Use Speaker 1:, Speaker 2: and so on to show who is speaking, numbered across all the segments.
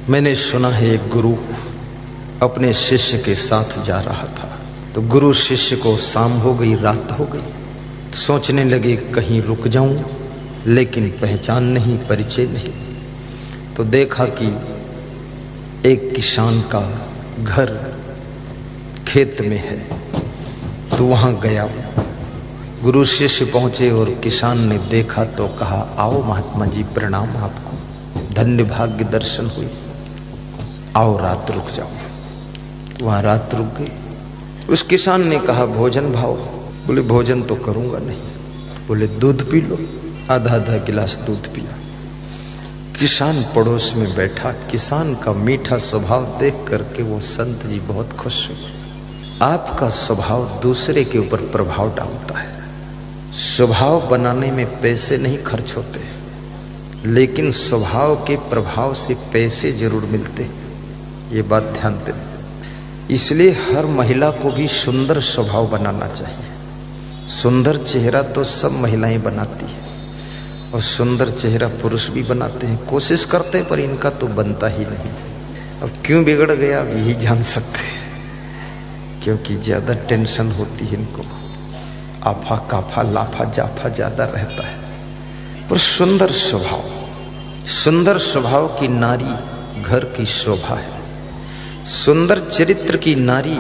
Speaker 1: मैंने सुना है एक गुरु अपने शिष्य के साथ जा रहा था, तो गुरु शिष्य को शाम हो गई, रात हो गई, तो सोचने लगे कहीं रुक जाऊं, लेकिन पहचान नहीं, परिचय नहीं। तो देखा कि एक किसान का घर खेत में है, तो वहां गया। गुरु शिष्य पहुंचे और किसान ने देखा तो कहा, आओ महात्मा जी, प्रणाम आपको, धन्य भाग्य दर्शन हुए, आओ रात रुक जाओ। वहां रात रुक गई। उस किसान ने कहा, भोजन भाव? बोले भोजन तो करूंगा नहीं। बोले दूध पी लो। आधा आधा गिलास दूध पिया। किसान पड़ोस में बैठा। किसान का मीठा स्वभाव देख करके वो संत जी बहुत खुश हुए। आपका स्वभाव दूसरे के ऊपर प्रभाव डालता है। स्वभाव बनाने में पैसे नहीं खर्च होते, लेकिन स्वभाव के प्रभाव से पैसे जरूर मिलते, ये बात ध्यान दें। इसलिए हर महिला को भी सुंदर स्वभाव बनाना चाहिए। सुंदर चेहरा तो सब महिलाएं बनाती है, और सुंदर चेहरा पुरुष भी बनाते हैं, कोशिश करते हैं, पर इनका तो बनता ही नहीं। अब क्यों बिगड़ गया अब यही जान सकते हैं, क्योंकि ज्यादा टेंशन होती है इनको, आफा काफा लाफा जाफा ज्यादा रहता है। पर सुंदर स्वभाव की नारी घर की शोभा है। सुंदर चरित्र की नारी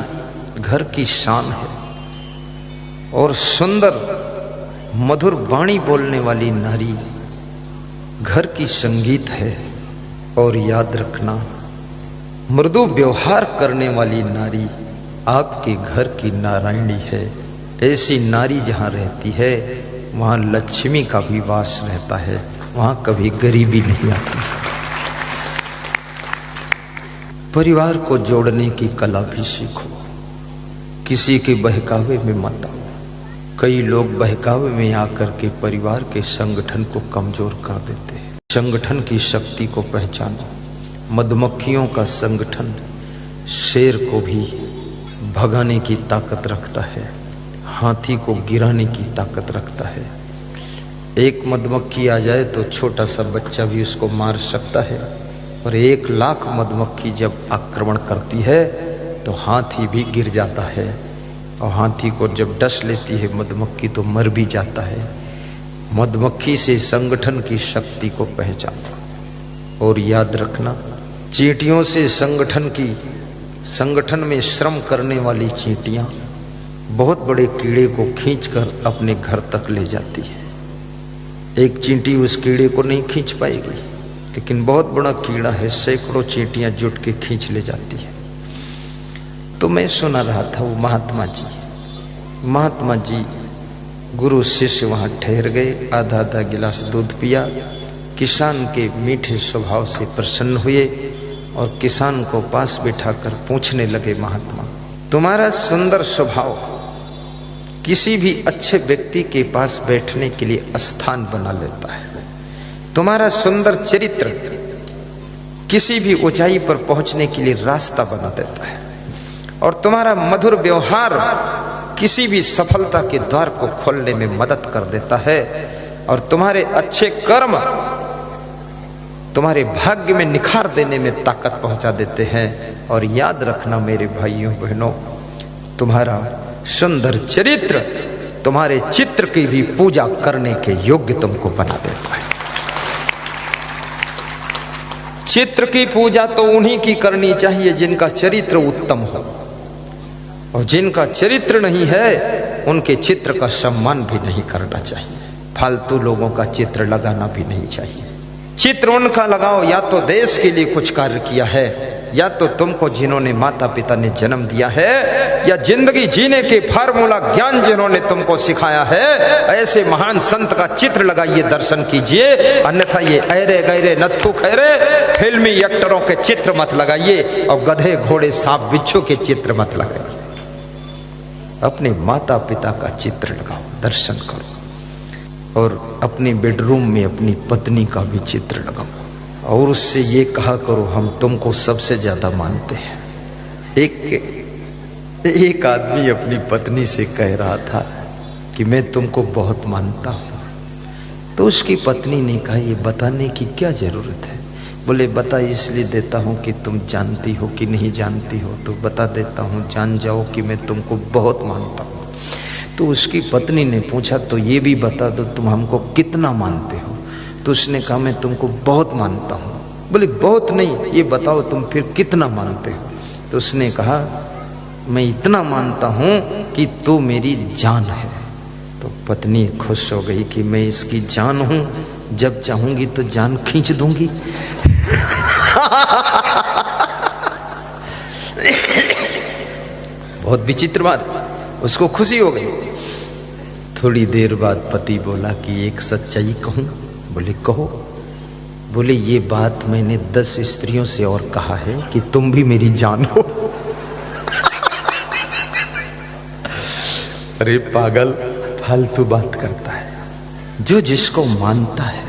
Speaker 1: घर की शान है, और सुंदर मधुर वाणी बोलने वाली नारी घर की संगीत है। और याद रखना, मृदु व्यवहार करने वाली नारी आपके घर की नारायणी है। ऐसी नारी जहाँ रहती है वहाँ लक्ष्मी का भी वास रहता है, वहाँ कभी गरीबी नहीं आती। परिवार को जोड़ने की कला भी सीखो, किसी के बहकावे में मत आओ। कई लोग बहकावे में आकर के परिवार के संगठन को कमजोर कर देते हैं। संगठन की शक्ति को पहचानो। मधुमक्खियों का संगठन शेर को भी भगाने की ताकत रखता है, हाथी को गिराने की ताकत रखता है। एक मधुमक्खी आ जाए तो छोटा सा बच्चा भी उसको मार सकता है, और 1,00,000 मधुमक्खी जब आक्रमण करती है तो हाथी भी गिर जाता है, और हाथी को जब डस लेती है मधुमक्खी तो मर भी जाता है। मधुमक्खी से संगठन की शक्ति को पहचानो। और याद रखना, चींटियों से संगठन में श्रम करने वाली चींटियां बहुत बड़े कीड़े को खींचकर अपने घर तक ले जाती है। एक चींटी उस कीड़े को नहीं खींच पाएगी, लेकिन बहुत बड़ा कीड़ा है, सैकड़ों चींटियां जुट के खींच ले जाती है। तो मैं सुना रहा था, वो महात्मा जी गुरु शिष्य वहां ठहर गए, आधा आधा गिलास दूध पिया। किसान के मीठे स्वभाव से प्रसन्न हुए, और किसान को पास बिठाकर पूछने लगे, महात्मा तुम्हारा सुंदर स्वभाव किसी भी अच्छे व्यक्ति के पास बैठने के लिए स्थान बना लेता है। तुम्हारा सुंदर चरित्र किसी भी ऊंचाई पर पहुंचने के लिए रास्ता बना देता है, और तुम्हारा मधुर व्यवहार किसी भी सफलता के द्वार को खोलने में मदद कर देता है, और तुम्हारे अच्छे कर्म तुम्हारे भाग्य में निखार देने में ताकत पहुंचा देते हैं। और याद रखना मेरे भाइयों बहनों, तुम्हारा सुंदर चरित्र तुम्हारे चित्र की भी पूजा करने के योग्य तुमको बना देता है। चित्र की पूजा तो उन्हीं की करनी चाहिए जिनका चरित्र उत्तम हो, और जिनका चरित्र नहीं है उनके चित्र का सम्मान भी नहीं करना चाहिए। फालतू लोगों का चित्र लगाना भी नहीं चाहिए। चित्र उनका लगाओ या तो देश के लिए कुछ कार्य किया है, या तो तुमको जिन्होंने माता पिता ने जन्म दिया है, या जिंदगी जीने के फार्मूला ज्ञान जिन्होंने तुमको सिखाया है, ऐसे महान संत का चित्र लगाइए, दर्शन कीजिए। अन्यथा ये ऐरे गैरे नत्थु खैरे फिल्मी एक्टरों के चित्र मत लगाइए, और गधे घोड़े सांप बिच्छू के चित्र मत लगाइए। अपने माता पिता का चित्र लगाओ, दर्शन करो, और अपने बेडरूम में अपनी पत्नी का भी चित्र लगाओ, और उससे ये कहा करो, हम तुमको सबसे ज्यादा मानते हैं। एक आदमी अपनी पत्नी से कह रहा था कि मैं तुमको बहुत मानता हूं, तो उसकी पत्नी ने कहा, ये बताने की क्या जरूरत है, बोले बता इसलिए देता हूँ कि तुम जानती हो कि नहीं जानती हो। तो बता देता हूँ, जान जाओ कि मैं तुमको बहुत मानता हूँ। तो उसकी पत्नी ने पूछा तो ये भी बता दो तुम हमको कितना मानते हो। तो उसने कहा मैं तुमको बहुत मानता हूँ। बोले बहुत नहीं, ये बताओ तुम फिर कितना मानते हो। तो उसने कहा मैं इतना मानता हूँ कि तू मेरी जान है। तो पत्नी खुश हो गई कि मैं इसकी जान हूँ, जब चाहूंगी तो जान खींच दूंगी। बहुत विचित्र बात, उसको खुशी हो गई। थोड़ी देर बाद पति बोला कि एक सच्चाई कहूं। बोले कहो। बोले ये बात मैंने 10 स्त्रियों से और कहा है कि तुम भी मेरी जान हो। अरे पागल, फालतू बात करता है। जो जिसको मानता है,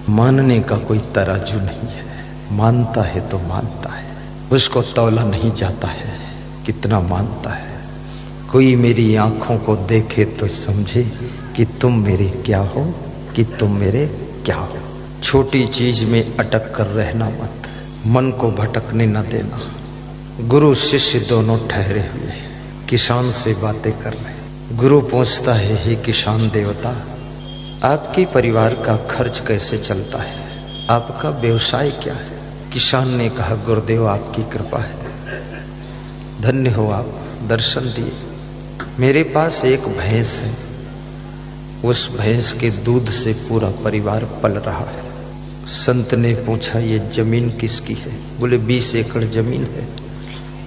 Speaker 1: मानने का कोई तराजू नहीं है, मानता है तो मानता है, उसको तौला नहीं जाता है कितना मानता है। कोई मेरी आंखों को देखे तो समझे कि तुम मेरे क्या हो, कि तुम मेरे क्या हो। छोटी चीज में अटक कर रहना मत, मन को भटकने न देना। गुरु शिष्य दोनों ठहरे हुए, किसान से बातें कर रहे। गुरु पूछता है हे किसान देवता, आपके परिवार का खर्च कैसे चलता है, आपका व्यवसाय क्या है। किसान ने कहा गुरुदेव आपकी कृपा है, धन्य हो आप, दर्शन दिए। मेरे पास एक भैंस है, उस भैंस के दूध से पूरा परिवार पल रहा है। संत ने पूछा ये जमीन किसकी है। बोले 20 एकड़ जमीन है,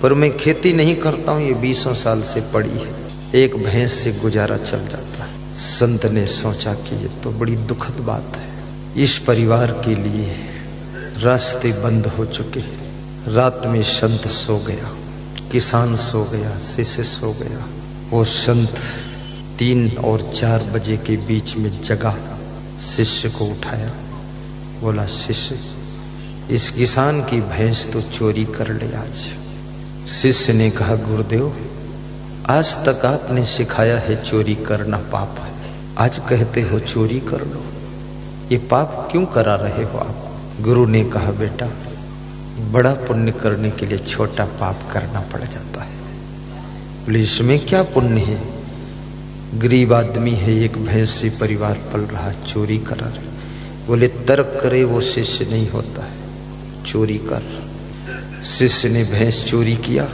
Speaker 1: पर मैं खेती नहीं करता हूँ, ये 20 साल से पड़ी है, एक भैंस से गुजारा चल जाता है। संत ने सोचा कि ये तो बड़ी दुखद बात है। इस परिवार के लिए रास्ते बंद हो चुके। रात में संत सो गया, किसान सो गया, शिष्य सो गया। वो संत 3 और 4 बजे के बीच में जगा, शिष्य को उठाया। बोला शिष्य, इस किसान की भैंस तो चोरी कर ले आज। शिष्य ने कहा गुरुदेव, आज तक आपने सिखाया है चोरी करना पाप है, आज कहते हो चोरी कर लो, ये पाप क्यों करा रहे हो आप। गुरु ने कहा बेटा, बड़ा पुण्य करने के लिए छोटा पाप करना पड़ जाता है। बोले इसमें क्या पुण्य है, गरीब आदमी है, एक भैंस से परिवार पल रहा, चोरी करा रहे। बोले तर्क करे वो शिष्य नहीं होता है, चोरी कर। शिष्य ने भैंस चोरी किया।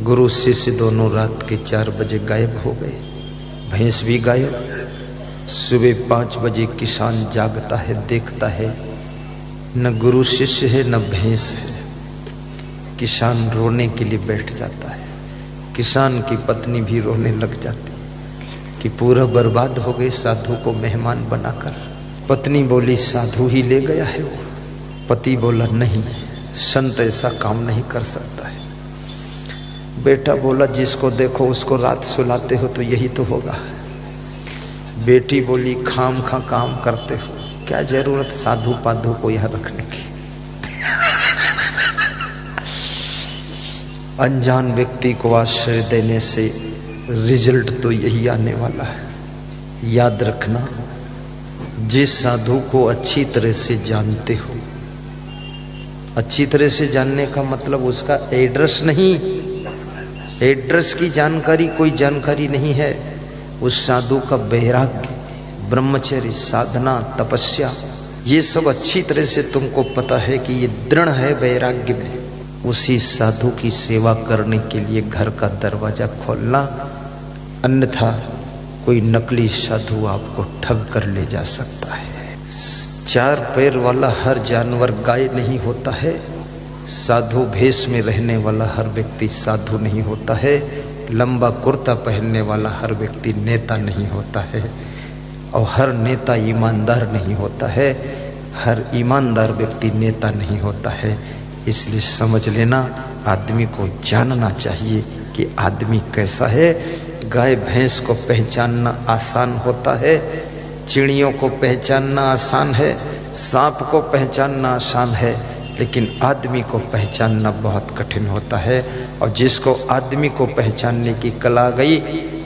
Speaker 1: गुरु शिष्य दोनों रात के 4 बजे गायब हो गए, भैंस भी गायब। सुबह 5 बजे किसान जागता है, देखता है न गुरु शिष्य है न भैंस है। किसान रोने के लिए बैठ जाता है। किसान की पत्नी भी रोने लग जाती कि पूरा बर्बाद हो गए साधु को मेहमान बनाकर। पत्नी बोली साधु ही ले गया है वो। पति बोला नहीं, संत ऐसा काम नहीं कर सकता है। बेटा बोला जिसको देखो उसको रात सुलाते हो तो यही तो होगा। बेटी बोली खाम खा काम करते हो, क्या जरूरत साधु पाधु को यहाँ रखने की। अनजान व्यक्ति को आश्रय देने से रिजल्ट तो यही आने वाला है। याद रखना, जिस साधु को अच्छी तरह से जानते हो, अच्छी तरह से जानने का मतलब उसका एड्रेस नहीं, एड्रेस की जानकारी कोई जानकारी नहीं है। उस साधु का वैराग्य, ब्रह्मचर्य, साधना, तपस्या, ये सब अच्छी तरह से तुमको पता है कि ये दृढ़ है वैराग्य में। उसी साधु की सेवा करने के लिए घर का दरवाजा खोलना, अन्यथा कोई नकली साधु आपको ठग कर ले जा सकता है। 4 पैर वाला हर जानवर गाय नहीं होता है। साधु भेष में रहने वाला हर व्यक्ति साधु नहीं होता है। लंबा कुर्ता पहनने वाला हर व्यक्ति नेता नहीं होता है। और हर नेता ईमानदार नहीं होता है। हर ईमानदार व्यक्ति नेता नहीं होता है। इसलिए समझ लेना, आदमी को जानना चाहिए कि आदमी कैसा है। गाय भैंस को पहचानना आसान होता है, चिड़ियों को पहचानना आसान है, सांप को पहचानना आसान है, लेकिन आदमी को पहचानना बहुत कठिन होता है। और जिसको आदमी को पहचानने की कला आ गई,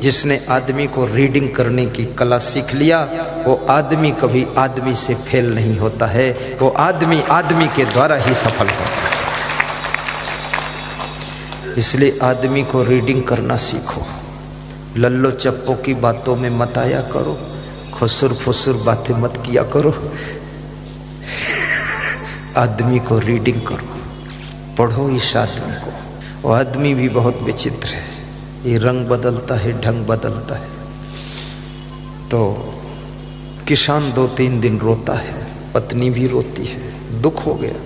Speaker 1: जिसने आदमी को रीडिंग करने की कला सीख लिया, वो आदमी कभी आदमी से फेल नहीं होता है, वो आदमी आदमी के द्वारा ही सफल होता है। इसलिए आदमी को रीडिंग करना सीखो। लल्लो चप्पो की बातों में मत आया करो, खुसुर फुसुर बातें मत किया करो। आदमी को रीडिंग करो, पढ़ो इस आदमी को। वो आदमी भी बहुत विचित्र है, ये रंग बदलता है, ढंग बदलता है। तो किसान 2-3 दिन रोता है, पत्नी भी रोती है, दुख हो गया।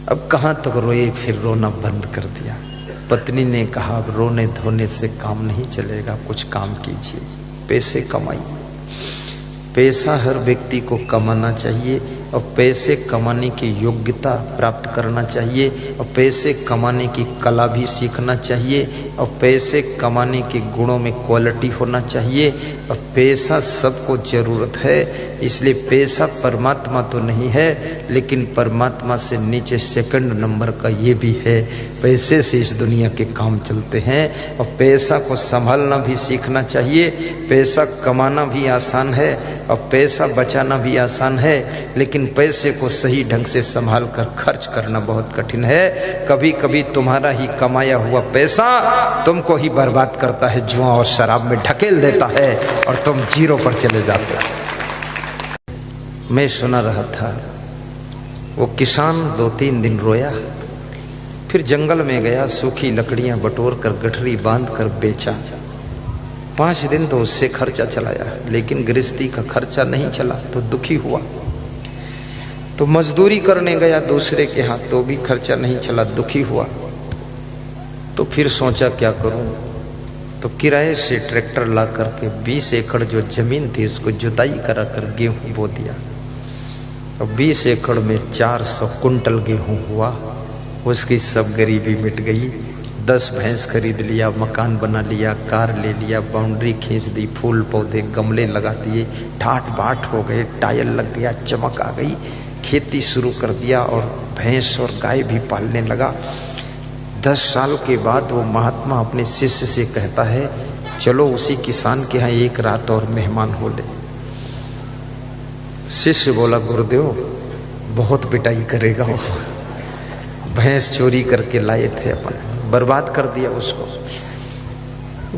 Speaker 1: अब कहाँ तक रोए, फिर रोना बंद कर दिया। पत्नी ने कहा अब रोने धोने से काम नहीं चलेगा, कुछ काम कीजिए, पैसे कमाइए। पैसा हर व्यक्ति को कमाना चाहिए और पैसे कमाने की योग्यता प्राप्त करना चाहिए और पैसे कमाने की कला भी सीखना चाहिए और पैसे कमाने के गुणों में क्वालिटी होना चाहिए। और पैसा सबको जरूरत है, इसलिए पैसा परमात्मा तो नहीं है, लेकिन परमात्मा से नीचे सेकंड नंबर का ये भी है। पैसे से इस दुनिया के काम चलते हैं और पैसा को संभालना भी सीखना चाहिए। पैसा कमाना भी आसान है और पैसा बचाना भी आसान है, लेकिन पैसे को सही ढंग से संभाल कर खर्च करना बहुत कठिन है। कभी कभी तुम्हारा ही कमाया हुआ पैसा तुमको ही बर्बाद करता है, जुआ और शराब में ढकेल देता है और तुम जीरो पर चले जाते हो। मैं सुना रहा था, वो किसान 2-3 दिन रोया, फिर जंगल में गया, सूखी लकड़ियां बटोर कर गठरी बांध कर बेचा। 5 दिन तो उससे खर्चा चलाया, लेकिन गृहस्थी का खर्चा नहीं चला तो दुखी हुआ। तो मजदूरी करने गया दूसरे के हाथ, तो भी खर्चा नहीं चला, दुखी हुआ। तो फिर सोचा क्या करूं, तो किराए से ट्रैक्टर ला करके 20 एकड़ जो जमीन थी उसको जुताई करा कर गेहूं बो दिया। और 20 एकड़ में 400 कुंटल गेहूं हुआ। उसकी सब गरीबी मिट गई। 10 भैंस खरीद लिया, मकान बना लिया, कार ले लिया, बाउंड्री खींच दी, फूल पौधे गमले लगा दिए, ठाट बाट हो गए, टायल लग गया, चमक आ गई, खेती शुरू कर दिया और भैंस और गाय भी पालने लगा। 10 साल के बाद वो महात्मा अपने शिष्य से कहता है, चलो उसी किसान के यहाँ एक रात और मेहमान हो ले। शिष्य बोला, गुरुदेव बहुत पिटाई करेगा वो, भैंस चोरी करके लाए थे अपन, बर्बाद कर दिया उसको।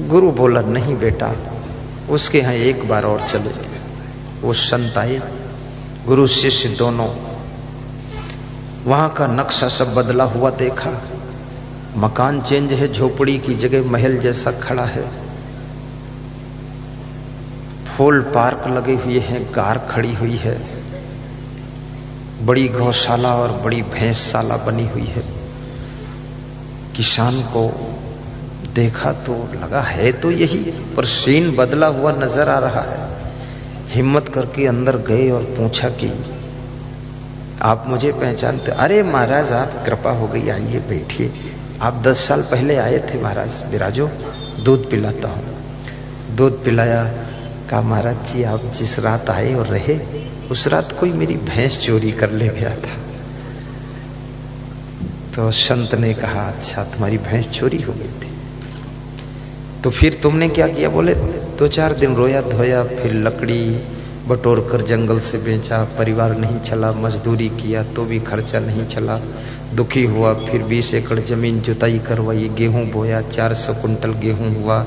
Speaker 1: गुरु बोला, नहीं बेटा, उसके यहाँ एक बार और चले जाए। वो संत आए, गुरु शिष्य दोनों वहां का नक्शा सब बदला हुआ देखा। मकान चेंज है, झोपड़ी की जगह महल जैसा खड़ा है, फूल पार्क लगे हुए हैं, कार खड़ी हुई है, बड़ी गौशाला और बड़ी भैंसशाला बनी हुई है। किसान को देखा तो लगा है तो यही, पर सीन बदला हुआ नजर आ रहा है। हिम्मत करके अंदर गए और पूछा कि आप मुझे पहचानते? अरे महाराज, आप कृपा हो गई, आइए बैठिए, आप 10 साल पहले आए थे महाराज, विराजो, दूध पिलाता हूँ। दूध पिलाया, कहा महाराज जी आप जिस रात आए और रहे, उस रात कोई मेरी भैंस चोरी कर ले गया था। तो संत ने कहा, अच्छा तुम्हारी भैंस चोरी हो गई थी, तो फिर तुमने क्या किया? बोले 2-4 दिन रोया धोया, फिर लकड़ी बटोर कर जंगल से बेचा, परिवार नहीं चला, मजदूरी किया तो भी खर्चा नहीं चला, दुखी हुआ, फिर 20 एकड़ जमीन जुताई करवाई, गेहूं बोया, 400 कुंटल गेहूं हुआ,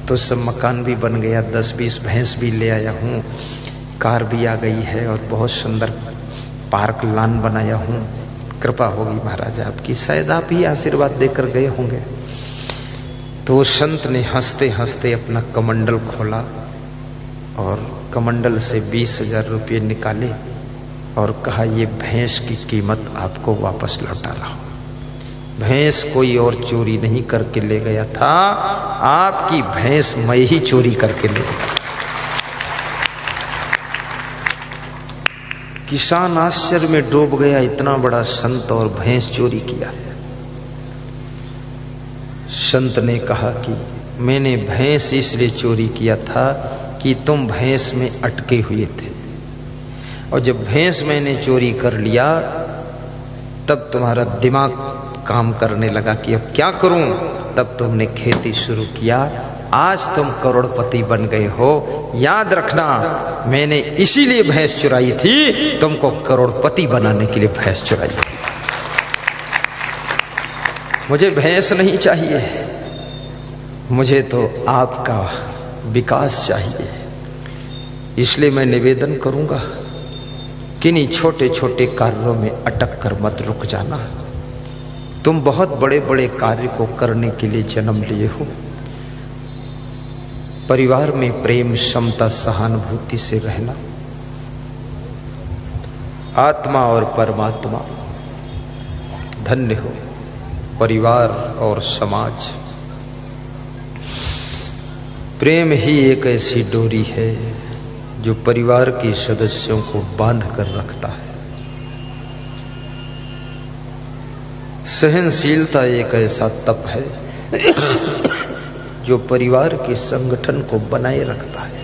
Speaker 1: तो सब मकान भी बन गया, 10-20 भैंस भी ले आया हूँ, कार भी आ गई है और बहुत सुंदर पार्क लान बनाया हूँ, कृपा होगी महाराज आपकी, शायद आप ही आशीर्वाद देकर गए होंगे। तो संत ने हंसते हंसते अपना कमंडल खोला और कमंडल से 20,000 रुपये निकाले और कहा, ये भैंस की कीमत आपको वापस लौटा रहा हूं। भैंस कोई और चोरी नहीं करके ले गया था, आपकी भैंस मैं ही चोरी करके ले गया। किसान आश्चर्य में डूब गया, इतना बड़ा संत और भैंस चोरी किया है। संत ने कहा कि मैंने भैंस इसलिए चोरी किया था कि तुम भैंस में अटके हुए थे, और जब भैंस मैंने चोरी कर लिया तब तुम्हारा दिमाग काम करने लगा कि अब क्या करूं। तब तुमने खेती शुरू किया। आज तुम करोड़पति बन गए हो। याद रखना, मैंने इसीलिए भैंस चुराई थी, तुमको करोड़पति बनाने के लिए भैंस चुराई थी। मुझे भैंस नहीं चाहिए, मुझे तो आपका विकास चाहिए। इसलिए मैं निवेदन करूंगा, किन्हीं छोटे छोटे कार्यों में अटक कर मत रुक जाना। तुम बहुत बड़े बड़े कार्य को करने के लिए जन्म लिए हो। परिवार में प्रेम, क्षमता, सहानुभूति से रहना। आत्मा और परमात्मा धन्य हो, परिवार और समाज। प्रेम ही एक ऐसी डोरी है जो परिवार के सदस्यों को बांध कर रखता है। सहनशीलता एक ऐसा तप है जो परिवार के संगठन को बनाए रखता है।